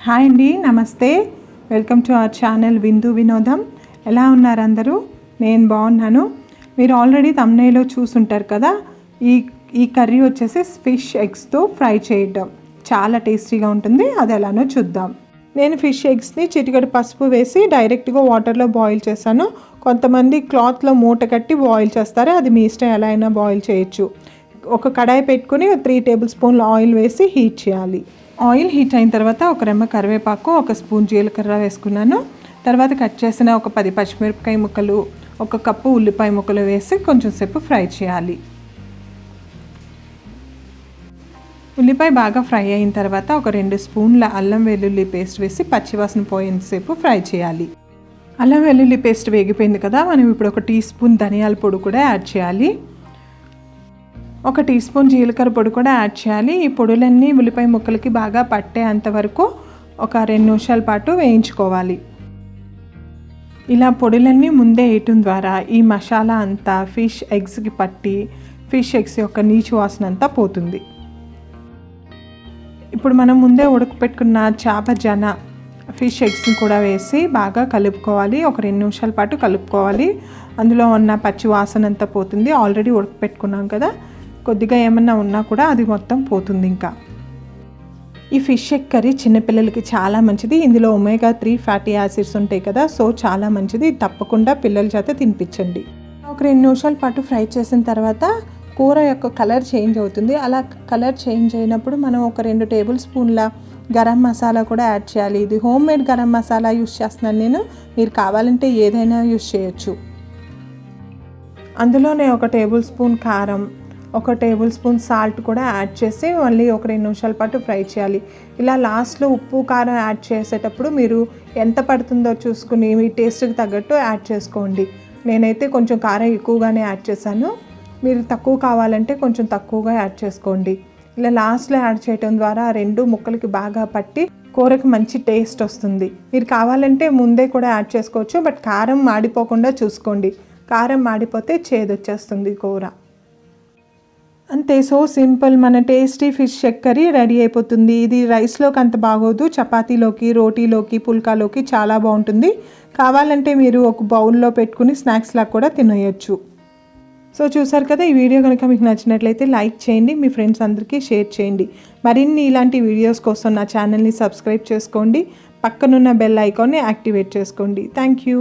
Hi అండి, నమస్తే. Welcome to our channel విందు వినోదం. ఎలా ఉన్నారు అందరూ? నేను బాగున్నాను. మీరు ఆల్రెడీ థంబ్నెయిల్లో చూసుంటారు కదా. ఈ కర్రీ వచ్చేసి ఫిష్ ఎగ్స్తో ఫ్రై చేయడం చాలా టేస్టీగా ఉంటుంది. అది ఎలానో చూద్దాం. నేను ఫిష్ ఎగ్స్ని చిటికెడు పసుపు వేసి డైరెక్ట్గా వాటర్లో బాయిల్ చేశాను. కొంతమంది క్లాత్లో మూట కట్టి బాయిల్ చేస్తారు. అది మీ ఇష్టం, ఎలా అయినా బాయిల్ చేయొచ్చు. ఒక కడాయి పెట్టుకుని 3 టేబుల్ స్పూన్ల ఆయిల్ వేసి హీట్ చేయాలి. ఆయిల్ హీట్ అయిన తర్వాత ఒక రెమ్మ కరివేపాకు, 1 స్పూన్ జీలకర్ర వేసుకున్నాను. తర్వాత కట్ చేసిన ఒక 10 పచ్చిమిరపకాయ ముక్కలు, 1 కప్పు ఉల్లిపాయ ముక్కలు వేసి కొంచెం సేపు ఫ్రై చేయాలి. ఉల్లిపాయ బాగా ఫ్రై అయిన తర్వాత ఒక 2 స్పూన్ల అల్లం వెల్లుల్లి పేస్ట్ వేసి పచ్చివాసన పోయేంతసేపు ఫ్రై చేయాలి. అల్లం వెల్లుల్లి పేస్ట్ వేగిపోయింది కదా, మనం ఇప్పుడు 1 టీ స్పూన్ ధనియాల పొడి కూడా యాడ్ చేయాలి. 1 టీ స్పూన్ జీలకర్ర పొడి కూడా యాడ్ చేయాలి. ఈ పొడులన్నీ ఉల్లిపాయ ముక్కలకి బాగా పట్టేంత వరకు ఒక 2 నిమిషాల పాటు వేయించుకోవాలి. ఇలా పొడులన్నీ ముందే వేయటం ద్వారా ఈ మసాలా అంతా ఫిష్ ఎగ్స్కి పట్టి ఫిష్ ఎగ్స్ యొక్క నీచు వాసన అంతా పోతుంది. ఇప్పుడు మనం ముందే ఉడకపెట్టుకున్న చేప జన ఫిష్ ఎగ్స్ని కూడా వేసి బాగా కలుపుకోవాలి. ఒక 2 నిమిషాల పాటు కలుపుకోవాలి. అందులో ఉన్న పచ్చి వాసన అంతా పోతుంది. ఆల్రెడీ ఉడకపెట్టుకున్నాం కదా, కొద్దిగా ఏమన్నా ఉన్నా కూడా అది మొత్తం పోతుంది. ఇంకా ఈ ఫిష్ ఎగ్ కర్రీ చిన్నపిల్లలకి చాలా మంచిది. ఇందులో ఒమేగా 3 ఫ్యాటీ యాసిడ్స్ ఉంటాయి కదా, సో చాలా మంచిది. తప్పకుండా పిల్లల చేత తినిపించండి. ఒక 2 నిమిషాల పాటు ఫ్రై చేసిన తర్వాత కూర యొక్క కలర్ చేంజ్ అవుతుంది. అలా కలర్ చేంజ్ అయినప్పుడు మనం ఒక 2 టేబుల్ స్పూన్ల గరం మసాలా కూడా యాడ్ చేయాలి. ఇది home made garam masala use చేస్తున్నాను నేను. మీరు కావాలంటే ఏదైనా యూస్ చేయొచ్చు. అందులోనే 1 టేబుల్ స్పూన్ కారం, 1 టేబుల్ స్పూన్ సాల్ట్ కూడా యాడ్ చేసి మళ్ళీ ఒక 2 నిమిషాల పాటు ఫ్రై చేయాలి. ఇలా లాస్ట్లో ఉప్పు కారం యాడ్ చేసేటప్పుడు మీరు ఎంత పడుతుందో చూసుకుని మీ టేస్ట్కి తగ్గట్టు యాడ్ చేసుకోండి. నేనైతే కొంచెం కారం ఎక్కువగానే యాడ్ చేశాను. మీరు తక్కువ కావాలంటే కొంచెం తక్కువగా యాడ్ చేసుకోండి. ఇలా లాస్ట్లో యాడ్ చేయడం ద్వారా 2 ముక్కలకి బాగా పట్టి కూరకి మంచి టేస్ట్ వస్తుంది. మీరు కావాలంటే ముందే కూడా యాడ్ చేసుకోవచ్చు, బట్ కారం మాడిపోకుండా చూసుకోండి. కారం మాడిపోతే చేదొచ్చేస్తుంది కూర. అంతే, సో సింపుల్. మన tasty fish egg curry ready అయిపోతుంది. ఇది రైస్లోకి అంత బాగోదు, చపాతీలోకి, రోటీలోకి, పుల్కాలోకి చాలా బాగుంటుంది. కావాలంటే మీరు ఒక బౌల్లో పెట్టుకుని స్నాక్స్ లాగా కూడా తినేయచ్చు. సో చూసారు కదా, ఈ వీడియో కనుక మీకు నచ్చినట్లయితే లైక్ చేయండి, మీ ఫ్రెండ్స్ అందరికీ షేర్ చేయండి. మరిన్ని ఇలాంటి వీడియోస్ కోసం నా ఛానల్ని సబ్స్క్రైబ్ చేసుకోండి. పక్కనున్న బెల్ ఐకాన్ని యాక్టివేట్ చేసుకోండి. Thank you.